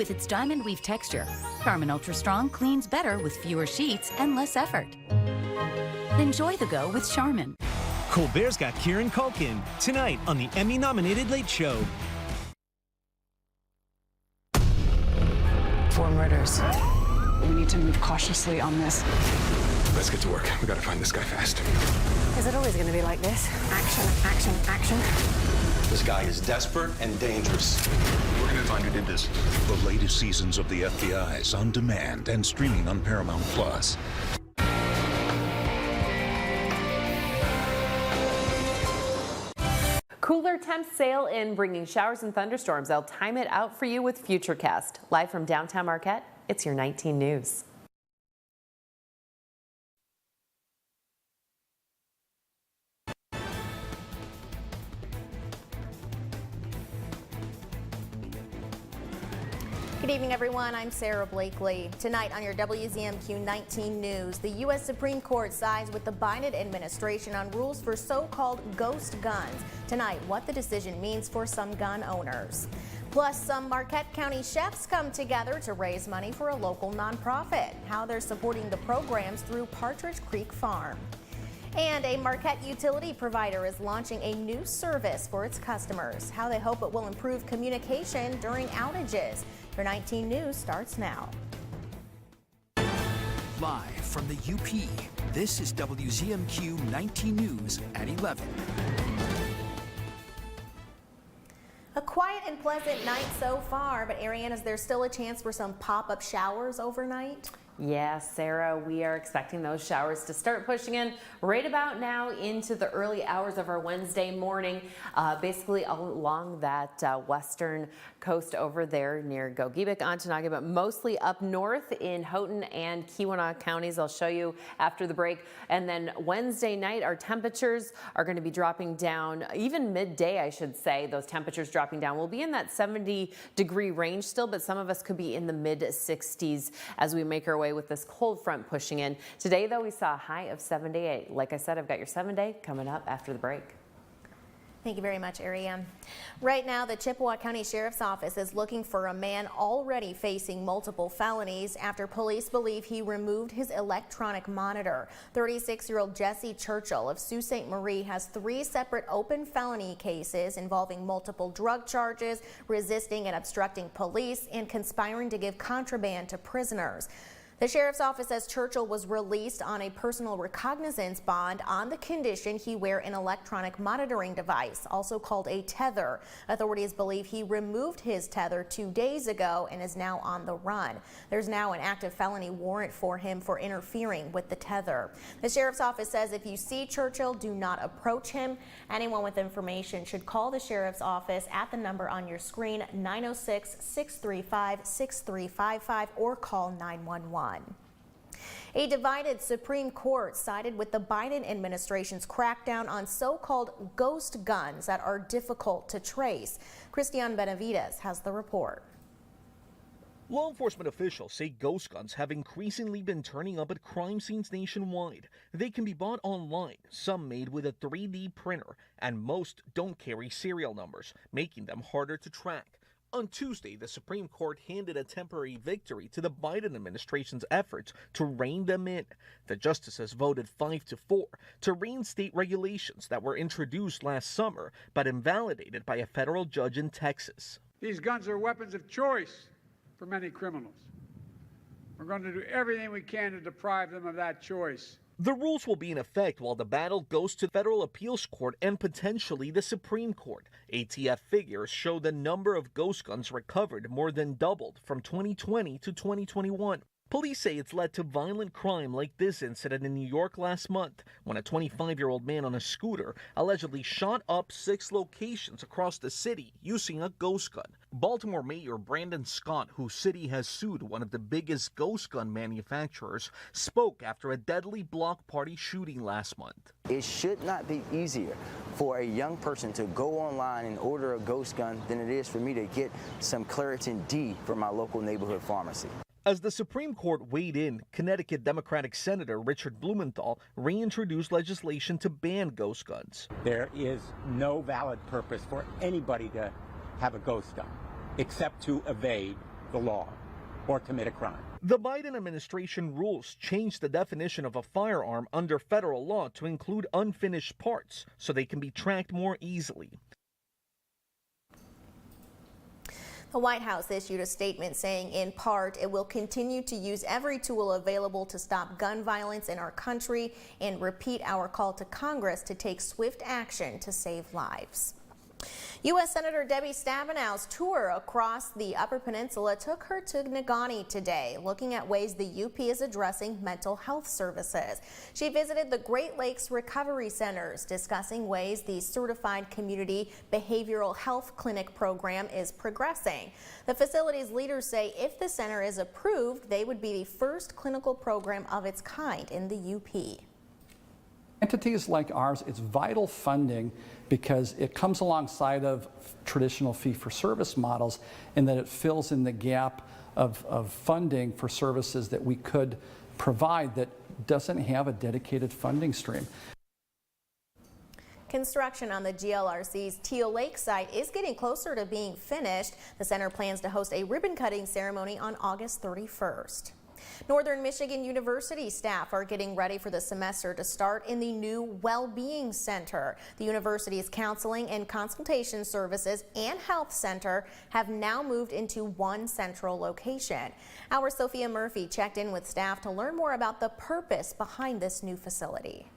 With its diamond weave texture, Charmin Ultra Strong cleans better with fewer sheets and less effort. Enjoy the go with Charmin. Colbert's got Kieran Culkin tonight on the Emmy-nominated Late Show. 4 murders. We need to move cautiously on this. Let's get to work. We gotta find this guy fast. Is it always gonna be like this? Action, action, action. This guy is desperate and dangerous. We're gonna find who did this. The latest seasons of The FBI's on demand and streaming on Paramount Plus. Cooler temps sail in, bringing showers and thunderstorms. They'll time it out for you with Futurecast. Live from downtown Marquette, it's your 19 News. Good evening, everyone. I'm Sarah Blakely. Tonight on your WZMQ 19 News, the U.S. Supreme Court sides with the Biden administration on rules for so-called ghost guns. Tonight, what the decision means for some gun owners. Plus, some Marquette County chefs come together to raise money for a local nonprofit. How they're supporting the programs through Partridge Creek Farm. And a Marquette utility provider is launching a new service for its customers. How they hope it will improve communication during outages. Your 19 News starts now. Live from the UP, this is WZMQ 19 News at 11. A quiet and pleasant night so far, but Ariane, is there still a chance for some pop-up showers overnight? Yes, Sarah, we are expecting those showers to start pushing in right about now into the early hours of our Wednesday morning, basically along that western coast over there near Gogebic, Ontonaga, but mostly up north in Houghton and Keweenaw counties. I'll show you after the break. And then Wednesday night, our temperatures are going to be dropping down, even midday, I should say. Those temperatures dropping down. We'll be in that 70-degree range still, but some of us could be in the mid-60s as we make our way with this cold front pushing in. Today, though, we saw a high of 78. Like I said, I've got your 7-day coming up after the break. Thank you very much, Ariane. Right now, the Chippewa County Sheriff's Office is looking for a man already facing multiple felonies after police believe he removed his electronic monitor. 36-year-old Jesse Churchill of Sault Ste. Marie has 3 separate open felony cases involving multiple drug charges, resisting and obstructing police, and conspiring to give contraband to prisoners. The sheriff's office says Churchill was released on a personal recognizance bond on the condition he wear an electronic monitoring device, also called a tether. Authorities believe he removed his tether 2 days ago and is now on the run. There's now an active felony warrant for him for interfering with the tether. The sheriff's office says if you see Churchill, do not approach him. Anyone with information should call the sheriff's office at the number on your screen, 906-635-6355, or call 911. A divided Supreme Court sided with the Biden administration's crackdown on so-called ghost guns that are difficult to trace. Christian Benavides has the report. Law enforcement officials say ghost guns have increasingly been turning up at crime scenes nationwide. They can be bought online, some made with a 3D printer, and most don't carry serial numbers, making them harder to track. On Tuesday, the Supreme Court handed a temporary victory to the Biden administration's efforts to rein them in. The justices voted 5-4 to reinstate regulations that were introduced last summer but invalidated by a federal judge in Texas. These guns are weapons of choice for many criminals. We're going to do everything we can to deprive them of that choice. The rules will be in effect while the battle goes to the federal appeals court and potentially the Supreme Court. ATF figures show the number of ghost guns recovered more than doubled from 2020 to 2021. Police say it's led to violent crime like this incident in New York last month when a 25-year-old man on a scooter allegedly shot up 6 locations across the city using a ghost gun. Baltimore Mayor Brandon Scott, whose city has sued one of the biggest ghost gun manufacturers, spoke after a deadly block party shooting last month. It should not be easier for a young person to go online and order a ghost gun than it is for me to get some Claritin D from my local neighborhood pharmacy. As the Supreme Court weighed in, Connecticut Democratic Senator Richard Blumenthal reintroduced legislation to ban ghost guns. There is no valid purpose for anybody to have a ghost gun except to evade the law or commit a crime. The Biden administration rules changed the definition of a firearm under federal law to include unfinished parts so they can be tracked more easily. The White House issued a statement saying, in part, it will continue to use every tool available to stop gun violence in our country and repeat our call to Congress to take swift action to save lives. U.S. Senator Debbie Stabenow's tour across the Upper Peninsula took her to Negaunee today, looking at ways the UP is addressing mental health services. She visited the Great Lakes Recovery Centers, discussing ways the Certified Community Behavioral Health Clinic program is progressing. The facility's leaders say if the center is approved, they would be the first clinical program of its kind in the UP. Entities like ours, it's vital funding because it comes alongside of traditional fee-for-service models in that it fills in the gap of funding for services that we could provide that doesn't have a dedicated funding stream. Construction on the GLRC's Teal Lake site is getting closer to being finished. The center plans to host a ribbon-cutting ceremony on August 31st. Northern Michigan University staff are getting ready for the semester to start in the new Well-Being Center. The university's counseling and consultation services and health center have now moved into one central location. Our Sophia Murphy checked in with staff to learn more about the purpose behind this new facility.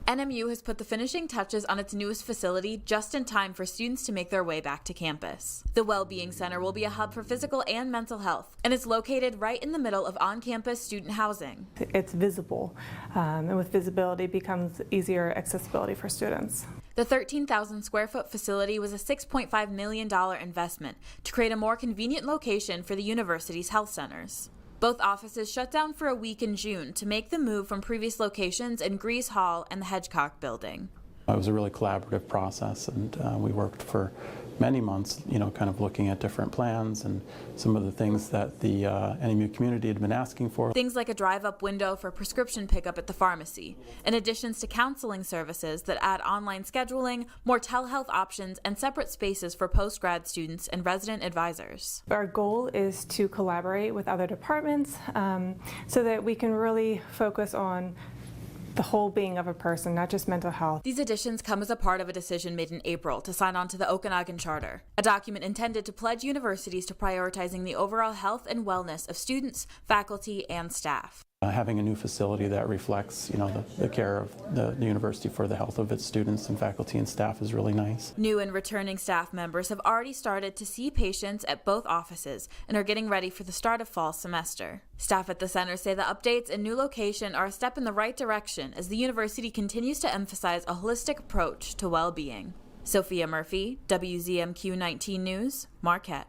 NMU has put the finishing touches on its newest facility just in time for students to make their way back to campus. The Well-Being Center will be a hub for physical and mental health, and is located right in the middle of on-campus student housing. It's visible, and with visibility becomes easier accessibility for students. The 13,000 square foot facility was a $6.5 million investment to create a more convenient location for the university's health centers. Both offices shut down for a week in June to make the move from previous locations in Grease Hall and the Hedgecock building. It was a really collaborative process, and we worked for many months, kind of looking at different plans and some of the things that the NMU community had been asking for. Things like a drive-up window for prescription pickup at the pharmacy, in additions to counseling services that add online scheduling, more telehealth options, and separate spaces for post-grad students and resident advisors. Our goal is to collaborate with other departments so that we can really focus on the whole being of a person, not just mental health. These additions come as a part of a decision made in April to sign on to the Okanagan Charter, a document intended to pledge universities to prioritizing the overall health and wellness of students, faculty, and staff. Having a new facility that reflects, the care of the university for the health of its students and faculty and staff is really nice. New and returning staff members have already started to see patients at both offices and are getting ready for the start of fall semester. Staff at the center say the updates and new location are a step in the right direction as the university continues to emphasize a holistic approach to well-being. Sophia Murphy, WZMQ 19 News, Marquette.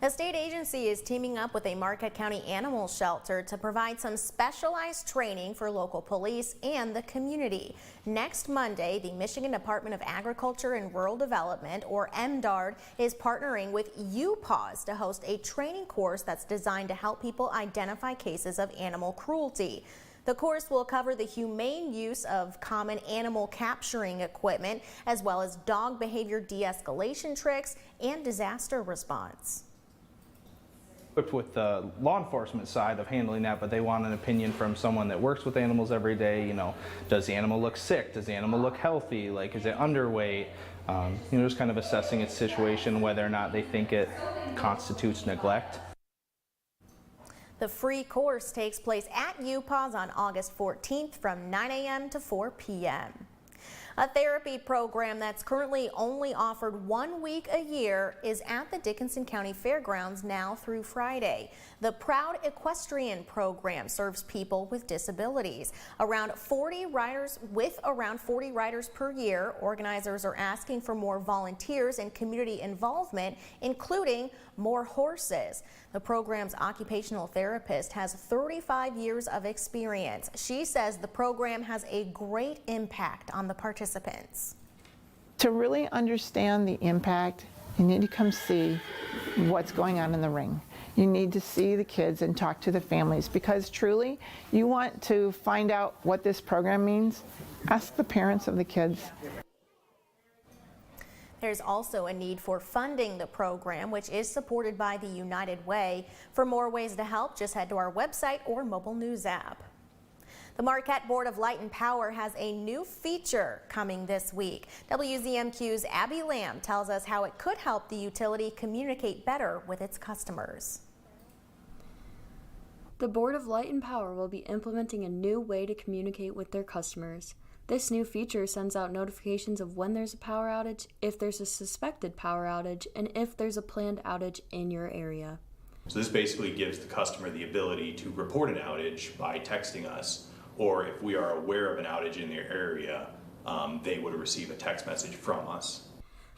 A state agency is teaming up with a Marquette County animal shelter to provide some specialized training for local police and the community. Next Monday, the Michigan Department of Agriculture and Rural Development, or MDARD, is partnering with UPAWS to host a training course that's designed to help people identify cases of animal cruelty. The course will cover the humane use of common animal capturing equipment, as well as dog behavior de-escalation tricks and disaster response. Equipped with the law enforcement side of handling that, but they want an opinion from someone that works with animals every day. Does the animal look sick? Does the animal look healthy? Is it underweight? Just kind of assessing its situation, whether or not they think it constitutes neglect. The free course takes place at UPAWS on August 14th from 9 a.m. to 4 p.m. A therapy program that's currently only offered 1 week a year is at the Dickinson County Fairgrounds now through Friday. The Proud Equestrian program serves people with disabilities. With around 40 riders per year, organizers are asking for more volunteers and community involvement, including more horses. The program's occupational therapist has 35 years of experience. She says the program has a great impact on the participants. To really understand the impact, you need to come see what's going on in the ring. You need to see the kids and talk to the families, because truly you want to find out what this program means. Ask the parents of the kids. There's also a need for funding the program, which is supported by the United Way. For more ways to help, just head to our website or mobile news app. The Marquette Board of Light and Power has a new feature coming this week. WZMQ's Abby Lamb tells us how it could help the utility communicate better with its customers. The Board of Light and Power will be implementing a new way to communicate with their customers. This new feature sends out notifications of when there's a power outage, if there's a suspected power outage, and if there's a planned outage in your area. So this basically gives the customer the ability to report an outage by texting us, or if we are aware of an outage in their area, they would receive a text message from us.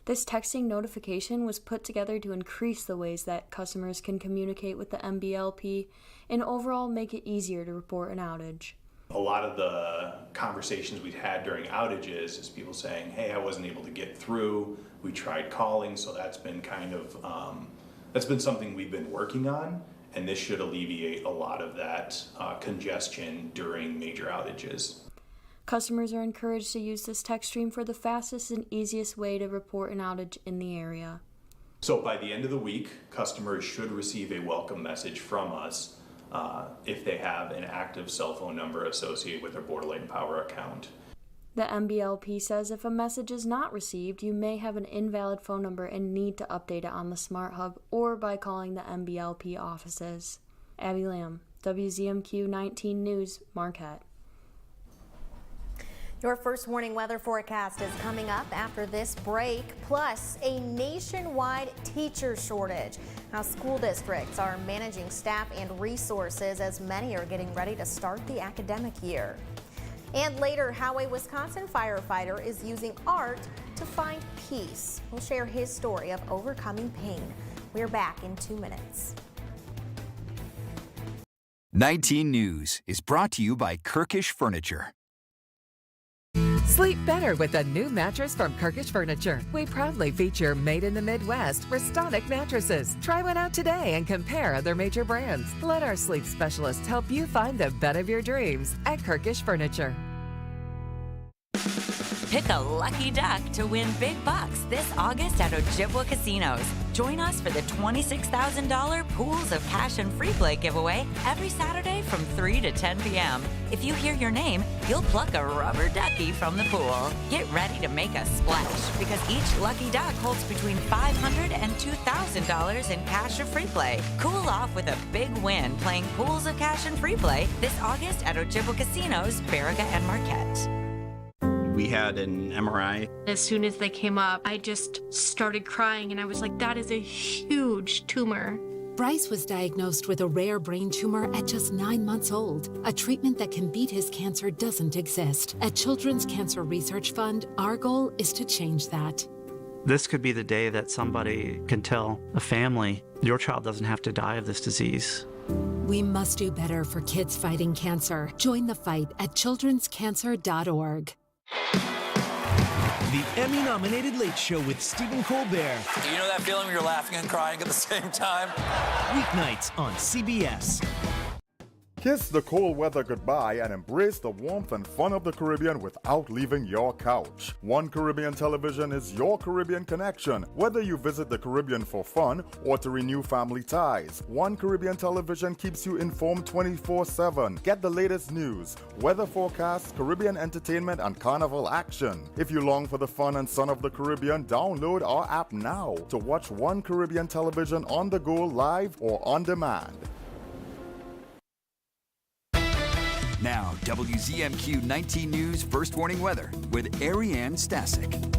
This texting notification was put together to increase the ways that customers can communicate with the MBLP and overall make it easier to report an outage. A lot of the conversations we've had during outages is people saying, hey, I wasn't able to get through, we tried calling, so that's been kind of, that's been something we've been working on. And this should alleviate a lot of that congestion during major outages. Customers are encouraged to use this text stream for the fastest and easiest way to report an outage in the area. So by the end of the week, customers should receive a welcome message from us if they have an active cell phone number associated with their Board of Light and Power account. The MBLP says if a message is not received, you may have an invalid phone number and need to update it on the Smart Hub or by calling the MBLP offices. Abby Lamb, WZMQ 19 News, Marquette. Your first warning weather forecast is coming up after this break, plus a nationwide teacher shortage. How school districts are managing staff and resources as many are getting ready to start the academic year. And later, how a Wisconsin firefighter is using art to find peace. We'll share his story of overcoming pain. We're back in 2 minutes. 19 News is brought to you by Kirkish Furniture. Sleep better with a new mattress from Kirkish Furniture. We proudly feature Made in the Midwest Restonic mattresses. Try one out today and compare other major brands. Let our sleep specialists help you find the bed of your dreams at Kirkish Furniture. Pick a lucky duck to win big bucks this August at Ojibwa Casinos. Join us for the $26,000 Pools of Cash and Free Play giveaway every Saturday from 3 to 10 p.m. If you hear your name, you'll pluck a rubber ducky from the pool. Get ready to make a splash because each lucky duck holds between $500 and $2,000 in cash or free play. Cool off with a big win playing Pools of Cash and Free Play this August at Ojibwa Casinos, Baraga and Marquette. We had an MRI. As soon as they came up, I just started crying and I was like, that is a huge tumor. Bryce was diagnosed with a rare brain tumor at just 9 months old. A treatment that can beat his cancer doesn't exist. At Children's Cancer Research Fund, our goal is to change that. This could be the day that somebody can tell a family, your child doesn't have to die of this disease. We must do better for kids fighting cancer. Join the fight at childrenscancer.org. The Emmy-nominated Late Show with Stephen Colbert. Do you know that feeling when you're laughing and crying at the same time? Weeknights on CBS. Kiss the cold weather goodbye and embrace the warmth and fun of the Caribbean without leaving your couch. One Caribbean Television is your Caribbean connection. Whether you visit the Caribbean for fun or to renew family ties, One Caribbean Television keeps you informed 24/7. Get the latest news, weather forecasts, Caribbean entertainment, and carnival action. If you long for the fun and sun of the Caribbean, download our app now to watch One Caribbean Television on the go, live or on demand. Now, WZMQ 19 News First Warning Weather with Ariane Stasek.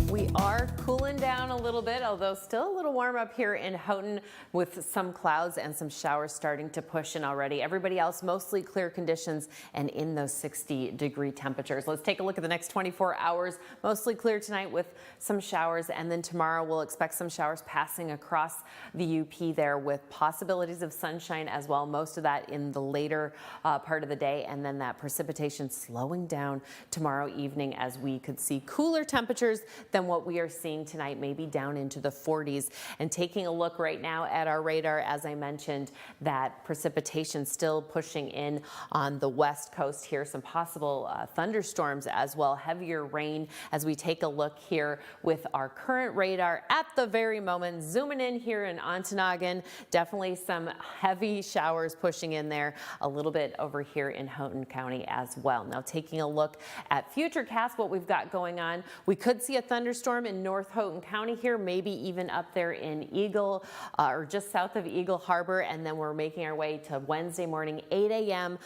We are cooling down a little bit, although still a little warm up here in Houghton with some clouds and some showers starting to push in already. Everybody else, mostly clear conditions and in those 60-degree temperatures. Let's take a look at the next 24 hours. Mostly clear tonight with some showers, and then tomorrow we'll expect some showers passing across the UP there with possibilities of sunshine as well. Most of that in the later part of the day, and then that precipitation slowing down tomorrow evening as we could see cooler temperatures than than what we are seeing tonight, maybe down into the 40s. And taking a look right now at our radar, as I mentioned, that precipitation still pushing in on the west coast here. Some possible thunderstorms as well, heavier rain as we take a look here with our current radar at the very moment. Zooming in here in Ontonagon, definitely some heavy showers pushing in there, a little bit over here in Houghton County as well. Now taking a look at Futurecast, what we've got going on, we could see a thunderstorm in North Houghton County here, maybe even up there in Eagle or just south of Eagle Harbor, and then we're making our way to Wednesday morning 8 a.m.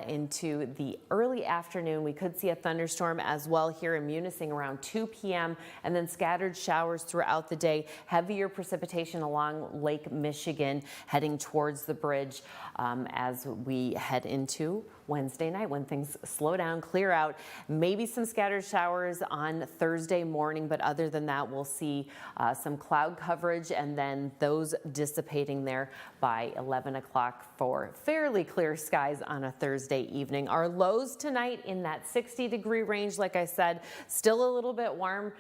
Into the early afternoon. We could see a thunderstorm as well here in Munising around 2 p.m. and then scattered showers throughout the day. Heavier precipitation along Lake Michigan heading towards the bridge as we head into Wednesday night when things slow down, clear out. Maybe some scattered showers on Thursday morning, but other than that, we'll see some cloud coverage and then those dissipating there by 11 o'clock for fairly clear skies on a Thursday evening. Our lows tonight in that 60-degree range, like I said, still a little bit warm.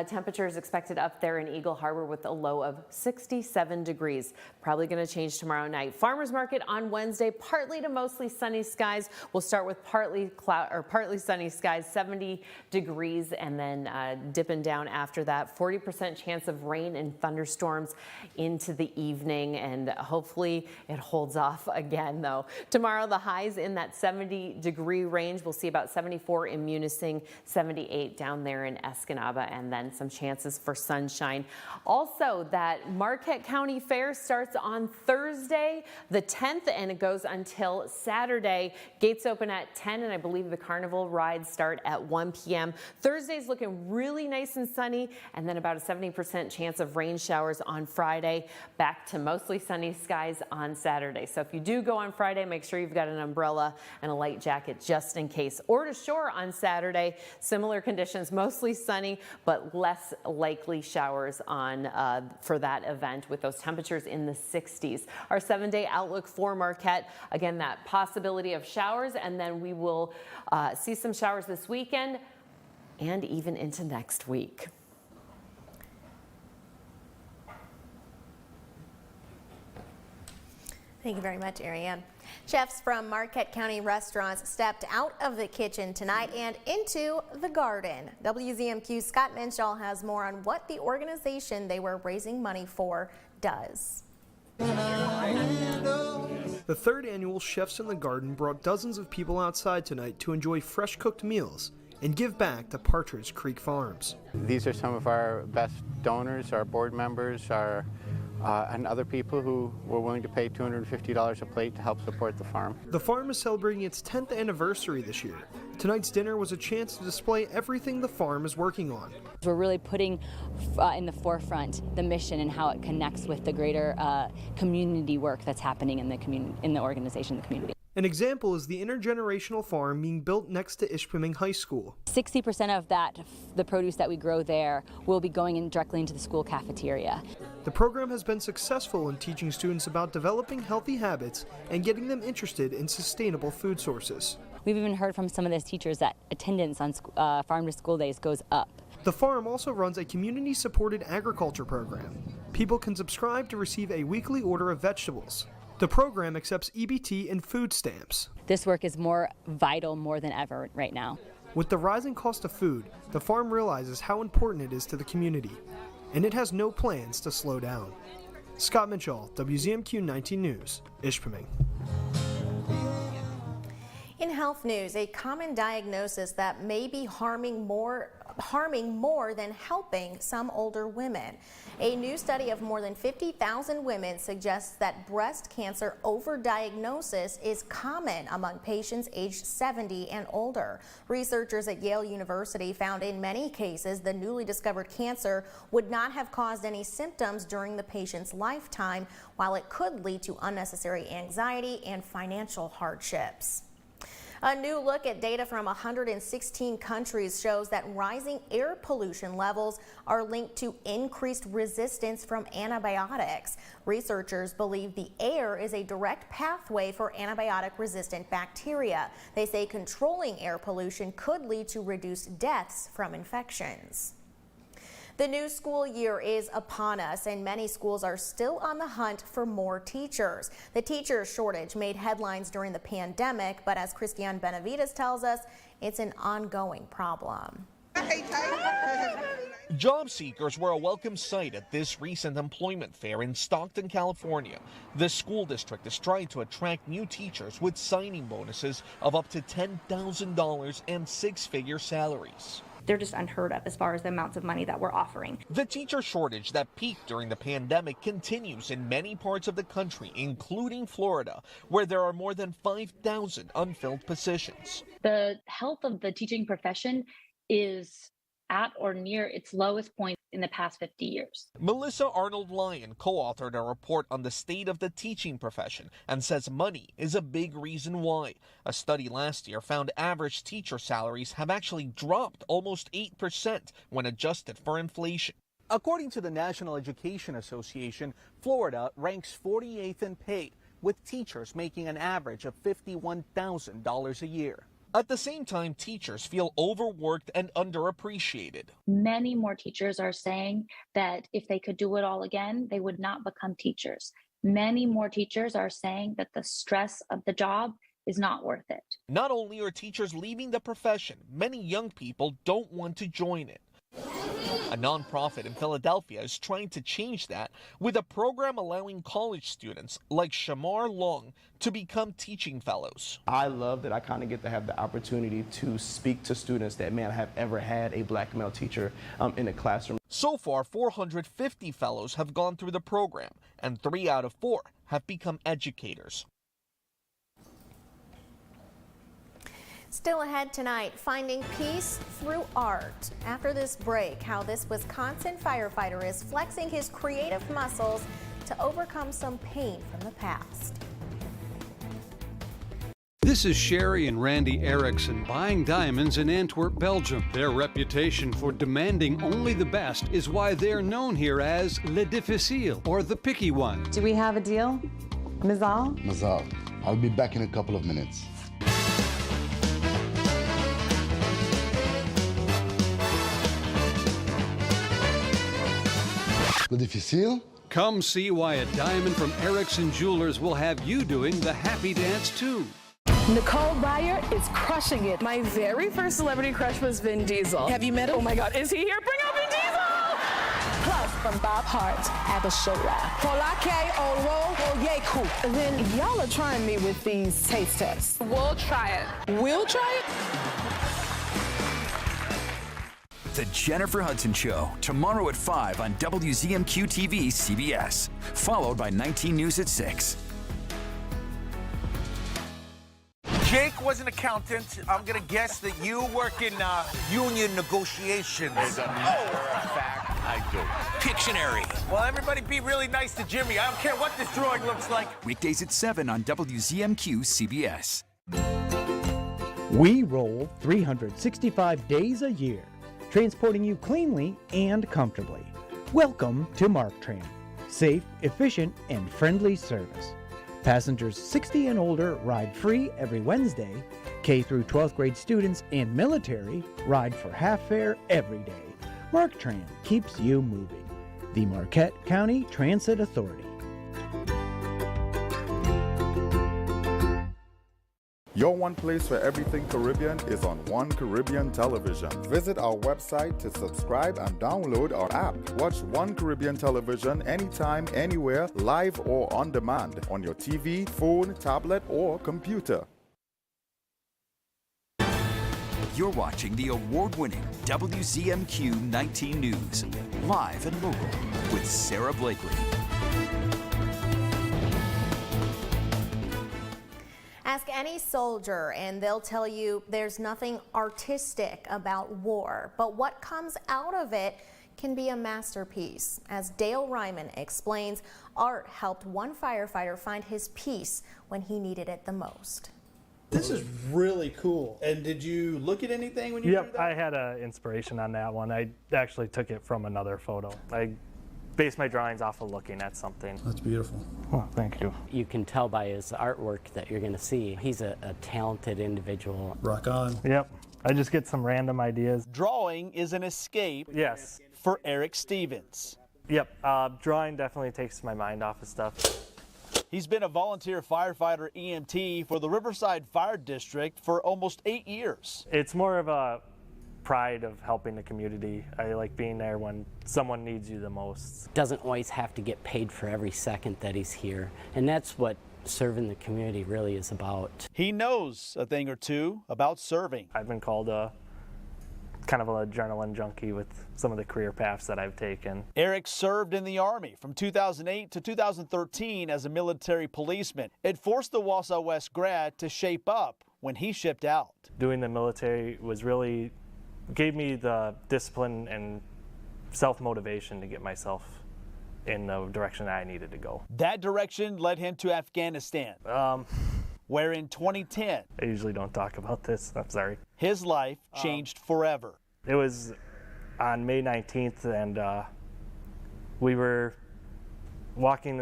Temperatures expected up there in Eagle Harbor with a low of 67 degrees. Probably going to change tomorrow night. Farmers market on Wednesday, partly to mostly sunny skies. We'll start with partly sunny skies, 70 degrees, and then dipping down after that. 40% chance of rain and thunderstorms into the evening, and hopefully it holds off again, though. Tomorrow, the highs in that 70-degree range. We'll see about 74 in Munising, 78 down there in Escanaba, and then some chances for sunshine. Also, that Marquette County Fair starts on Thursday, the 10th, and it goes until Saturday. Gates open at 10, and I believe the carnival rides start at 1 p.m. Thursday's looking really nice and sunny, and then about a 70% chance of rain showers on Friday. Back to mostly sunny skies on Saturday. So if you do go on Friday, make sure you've got an umbrella and a light jacket just in case. Or to shore on Saturday, similar conditions, mostly sunny, but less likely showers on for that event with those temperatures in the 60s. Our 7-day outlook for Marquette, again, that possibility of showers, and then we will see some showers this weekend and even into next week. Thank you very much, Ariane. Chefs from Marquette County restaurants stepped out of the kitchen tonight and into the garden. WZMQ's Scott Menschall has more on what the organization they were raising money for does. The third annual Chefs in the Garden brought dozens of people outside tonight to enjoy fresh cooked meals and give back to Partridge Creek Farms. These are some of our best donors, our board members, and other people who were willing to pay $250 a plate to help support the farm. The farm is celebrating its 10th anniversary this year. Tonight's dinner was a chance to display everything the farm is working on. We're really putting in the forefront the mission and how it connects with the greater community work that's happening in the community, in the organization, the community. An example is the intergenerational farm being built next to Ishpeming High School. 60% of the produce that we grow there will be going in directly into the school cafeteria. The program has been successful in teaching students about developing healthy habits and getting them interested in sustainable food sources. We've even heard from some of those teachers that attendance on farm to school days goes up. The farm also runs a community-supported agriculture program. People can subscribe to receive a weekly order of vegetables. The program accepts EBT and food stamps. This work is more vital more than ever right now. With the rising cost of food, the farm realizes how important it is to the community, and it has no plans to slow down. Scott Menschall, WZMQ 19 News, Ishpeming. In health news, a common diagnosis that may be harming more than helping some older women. A new study of more than 50,000 women suggests that breast cancer overdiagnosis is common among patients aged 70 and older. Researchers at Yale University found in many cases the newly discovered cancer would not have caused any symptoms during the patient's lifetime, while it could lead to unnecessary anxiety and financial hardships. A new look at data from 116 countries shows that rising air pollution levels are linked to increased resistance from antibiotics. Researchers believe the air is a direct pathway for antibiotic-resistant bacteria. They say controlling air pollution could lead to reduced deaths from infections. The new school year is upon us, and many schools are still on the hunt for more teachers. The teacher shortage made headlines during the pandemic, but as Christiane Benavides tells us, it's an ongoing problem. Job seekers were a welcome sight at this recent employment fair in Stockton, California. The school district is trying to attract new teachers with signing bonuses of up to $10,000 and six-figure salaries. They're just unheard of as far as the amounts of money that we're offering. The teacher shortage that peaked during the pandemic continues in many parts of the country, including Florida, where there are more than 5,000 unfilled positions. The health of the teaching profession is at or near its lowest point in the past 50 years. Melissa Arnold-Lyon co-authored a report on the state of the teaching profession and says money is a big reason why. A study last year found average teacher salaries have actually dropped almost 8% when adjusted for inflation. According to the National Education Association, Florida ranks 48th in pay, with teachers making an average of $51,000 a year. At the same time, teachers feel overworked and underappreciated. Many more teachers are saying that if they could do it all again, they would not become teachers. Many more teachers are saying that the stress of the job is not worth it. Not only are teachers leaving the profession, many young people don't want to join it. A nonprofit in Philadelphia is trying to change that with a program allowing college students like Shamar Long to become teaching fellows. I love that I kind of get to have the opportunity to speak to students that may not have ever had a black male teacher in a classroom. So far, 450 fellows have gone through the program, and 3 out of 4 have become educators. Still ahead tonight, finding peace through art. After this break, how this Wisconsin firefighter is flexing his creative muscles to overcome some pain from the past. This is Sherry and Randy Erickson buying diamonds in Antwerp, Belgium. Their reputation for demanding only the best is why they're known here as Le Difficile, or the picky one. Do we have a deal? Mazal? Mazal. I'll be back in a couple of minutes. Le Difficile? Come see why a diamond from Erickson Jewelers will have you doing the happy dance too. Nicole Byer is crushing it. My very first celebrity crush was Vin Diesel. Have you met him? Oh my God, is he here? Bring out Vin Diesel! Plus, from Bob Hart, Abishola. Polake, Oro, Oyeku. And then y'all are trying me with these taste tests. We'll try it. We'll try it? The Jennifer Hudson Show, tomorrow at 5 on WZMQ TV CBS, followed by 19 News at 6. Jake was an accountant. I'm going to guess that you work in union negotiations. As a matter of fact, I do. Pictionary. Well, everybody be really nice to Jimmy. I don't care what this drawing looks like. Weekdays at 7 on WZMQ CBS. We roll 365 days a year, transporting you cleanly and comfortably. Welcome to MarkTran. Safe, efficient, and friendly service. Passengers 60 and older ride free every Wednesday. K through 12th grade students and military ride for half fare every day. MarkTran keeps you moving. The Marquette County Transit Authority. Your one place for everything Caribbean is on One Caribbean Television. Visit our website to subscribe and download our app. Watch One Caribbean Television anytime, anywhere, live or on demand, on your TV, phone, tablet, or computer. You're watching the award-winning WZMQ 19 News, live and local, with Sarah Blakely. Ask any soldier and they'll tell you there's nothing artistic about war, but what comes out of it can be a masterpiece. As Dale Ryman explains, art helped one firefighter find his peace when he needed it the most. This is really cool. And did you look at anything when you Yep, did that? I had an inspiration on that one. I actually took it from another photo. I based my drawings off of looking at something. That's beautiful. Well, thank you. You can tell by his artwork that you're going to see. He's a talented individual. Rock on. Yep. I just get some random ideas. Drawing is an escape. Yes. for Eric Stevens. Yep, drawing definitely takes my mind off of stuff. He's been a volunteer firefighter EMT for the Riverside Fire District for almost 8 years. It's more of a pride of helping the community. I like being there when someone needs you the most. Doesn't always have to get paid for every second that he's here, and that's what serving the community really is about. He knows a thing or two about serving. I've been called a kind of an adrenaline junkie with some of the career paths that I've taken. Eric served in the Army from 2008 to 2013 as a military policeman. It forced the Wausau West grad to shape up when he shipped out. Doing the military was really gave me the discipline and self-motivation to get myself in the direction that I needed to go. That direction led him to Afghanistan, where in 2010, I usually don't talk about this, I'm sorry. His life changed forever. It was on May 19th, and we were walking,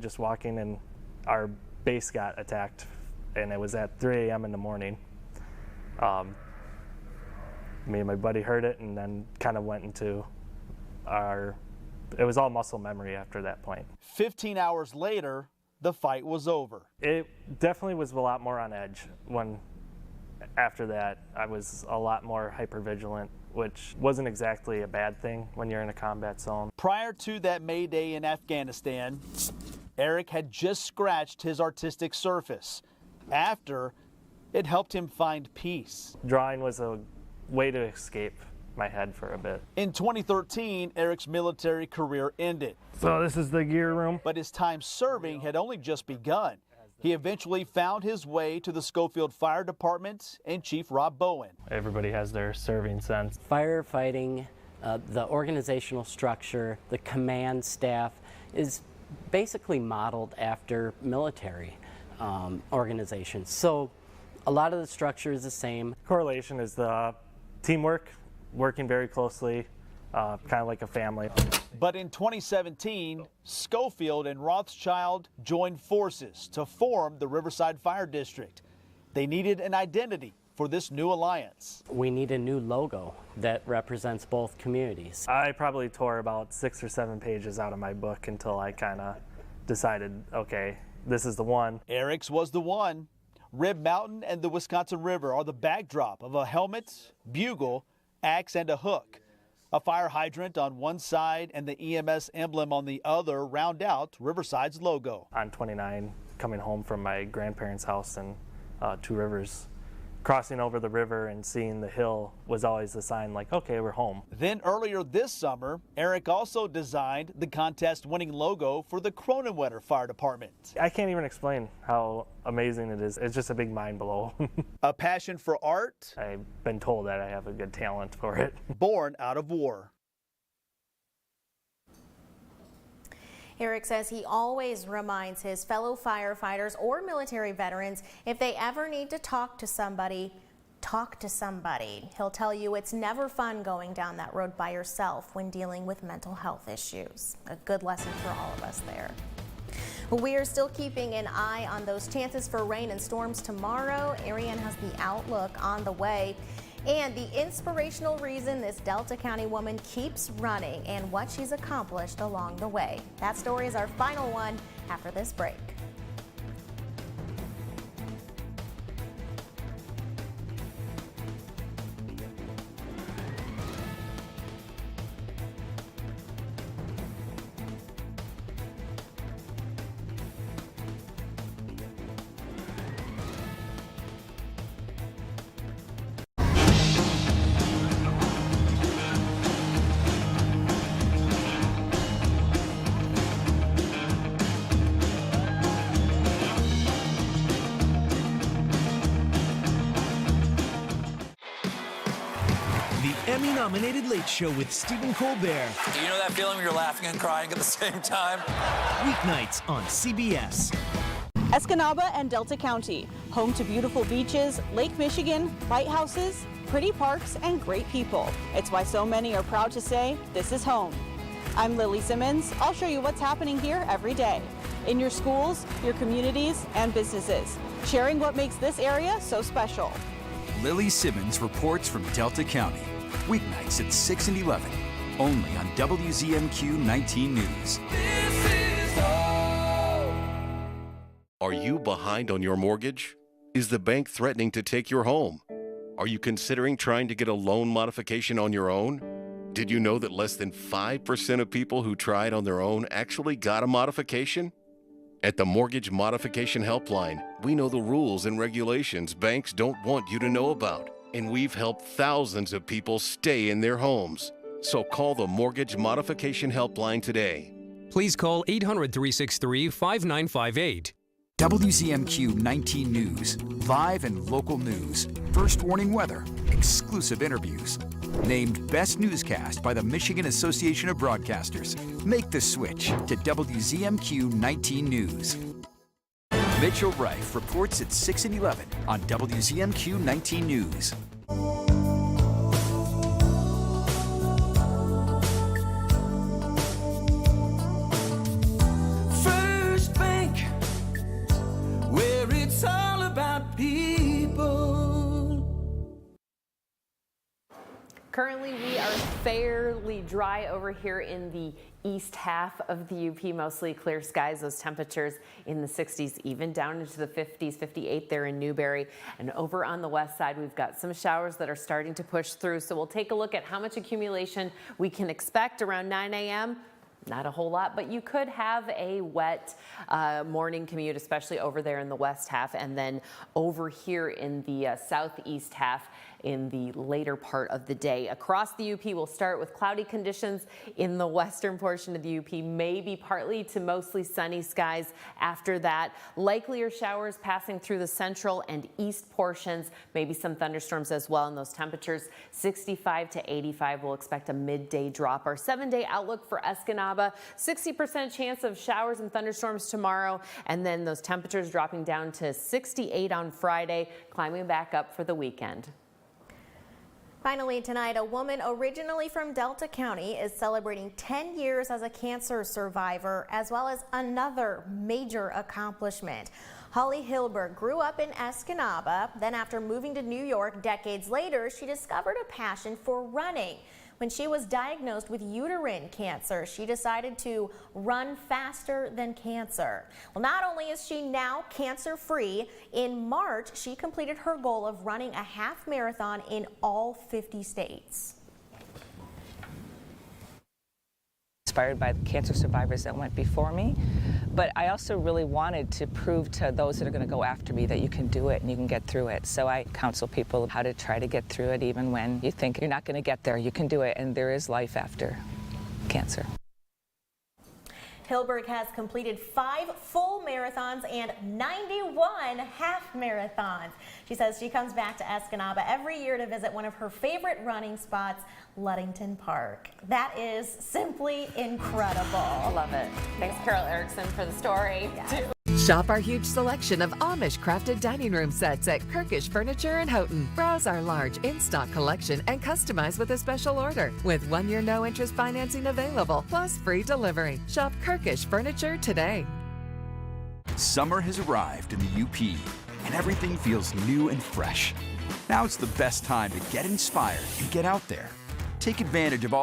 just walking, and our base got attacked, and it was at 3 a.m. in the morning. Me and my buddy heard it, and then kind of went into it was all muscle memory after that point. 15 hours later, the fight was over. It definitely was a lot more on edge after that. I was a lot more hypervigilant, which wasn't exactly a bad thing when you're in a combat zone. Prior to that May Day in Afghanistan, Eric had just scratched his artistic surface. After, it helped him find peace. Drawing was a way to escape my head for a bit. In 2013, Eric's military career ended. So this is the gear room. But his time serving had only just begun. He eventually found his way to the Schofield Fire Department and Chief Rob Bowen. Everybody has their serving sense. Firefighting, the organizational structure, the command staff is basically modeled after military organizations. So a lot of the structure is the same. Correlation is the teamwork, working very closely, kind of like a family. But in 2017, Schofield and Rothschild joined forces to form the Riverside Fire District. They needed an identity for this new alliance. We need a new logo that represents both communities. I probably tore about 6 or 7 pages out of my book until I kind of decided, okay, this is the one. Eric's was the one. Rib Mountain and the Wisconsin River are the backdrop of a helmet, bugle, axe, and a hook. A fire hydrant on one side and the EMS emblem on the other round out Riverside's logo. On 29, coming home from my grandparents' house in Two Rivers, crossing over the river and seeing the hill was always a sign like, okay, we're home. Then earlier this summer, Eric also designed the contest-winning logo for the Cronenwetter Fire Department. I can't even explain how amazing it is. It's just a big mind blow. A passion for art. I've been told that I have a good talent for it. Born out of war. Eric says he always reminds his fellow firefighters or military veterans if they ever need to talk to somebody, talk to somebody. He'll tell you it's never fun going down that road by yourself when dealing with mental health issues. A good lesson for all of us there. We are still keeping an eye on those chances for rain and storms tomorrow. Ariane has the outlook on the way and the inspirational reason this Delta County woman keeps running and what she's accomplished along the way. That story is our final one after this break. Emmy-nominated Late Show with Stephen Colbert. Do you know that feeling when you're laughing and crying at the same time? Weeknights on CBS. Escanaba and Delta County, home to beautiful beaches, Lake Michigan, lighthouses, pretty parks, and great people. It's why so many are proud to say, this is home. I'm Lily Simmons. I'll show you what's happening here every day. In your schools, your communities, and businesses. Sharing what makes this area so special. Lily Simmons reports from Delta County. Weeknights at 6 and 11 only on WZMQ 19 News. Are you behind on your mortgage? Is the bank threatening to take your home? Are you considering trying to get a loan modification on your own? Did you know that less than 5% of people who tried on their own actually got a modification? At the Mortgage Modification Helpline, we know the rules and regulations banks don't want you to know about, and we've helped thousands of people stay in their homes. So call the Mortgage Modification Helpline today. Please call 800-363-5958. WZMQ 19 News, live and local news, first warning weather, exclusive interviews. Named Best Newscast by the Michigan Association of Broadcasters. Make the switch to WZMQ 19 News. Mitchell Reif reports at 6 and 11 on WZMQ 19 News. First Bank, where it's all about people. Currently, we are fairly dry over here in the east half of the UP, mostly clear skies. Those temperatures in the 60s, even down into the 50s, 58 there in Newberry. And over on the west side, we've got some showers that are starting to push through. So we'll take a look at how much accumulation we can expect around 9 a.m. Not a whole lot, but you could have a wet morning commute, especially over there in the west half, and then over here in the southeast half in the later part of the day. Across the UP, we'll start with cloudy conditions in the western portion of the UP, maybe partly to mostly sunny skies after that. Likelier showers passing through the central and east portions, maybe some thunderstorms as well, and those temperatures 65 to 85. We'll expect a midday drop. Our 7-day outlook for Escanaba, 60% chance of showers and thunderstorms tomorrow, and then those temperatures dropping down to 68 on Friday, climbing back up for the weekend. Finally tonight, a woman originally from Delta County is celebrating 10 years as a cancer survivor, as well as another major accomplishment. Holly Hilberg grew up in Escanaba. Then after moving to New York decades later, she discovered a passion for running. When she was diagnosed with uterine cancer, she decided to run faster than cancer. Well, not only is she now cancer-free, in March, she completed her goal of running a half marathon in all 50 states. Inspired by the cancer survivors that went before me, but I also really wanted to prove to those that are going to go after me that you can do it and you can get through it. So I counsel people how to try to get through it even when you think you're not going to get there. You can do it, and there is life after cancer. Hilberg has completed 5 full marathons and 91 half marathons. She says she comes back to Escanaba every year to visit one of her favorite running spots, Ludington Park. That is simply incredible. I love it. Thanks, Carol Erickson, for the story. Yeah. Shop our huge selection of Amish crafted dining room sets at Kirkish Furniture in Houghton. Browse our large in-stock collection and customize with a special order. With 1-year no-interest financing available, plus free delivery. Shop Kirkish Furniture today. Summer has arrived in the UP, and everything feels new and fresh. Now it's the best time to get inspired and get out there. Take advantage of all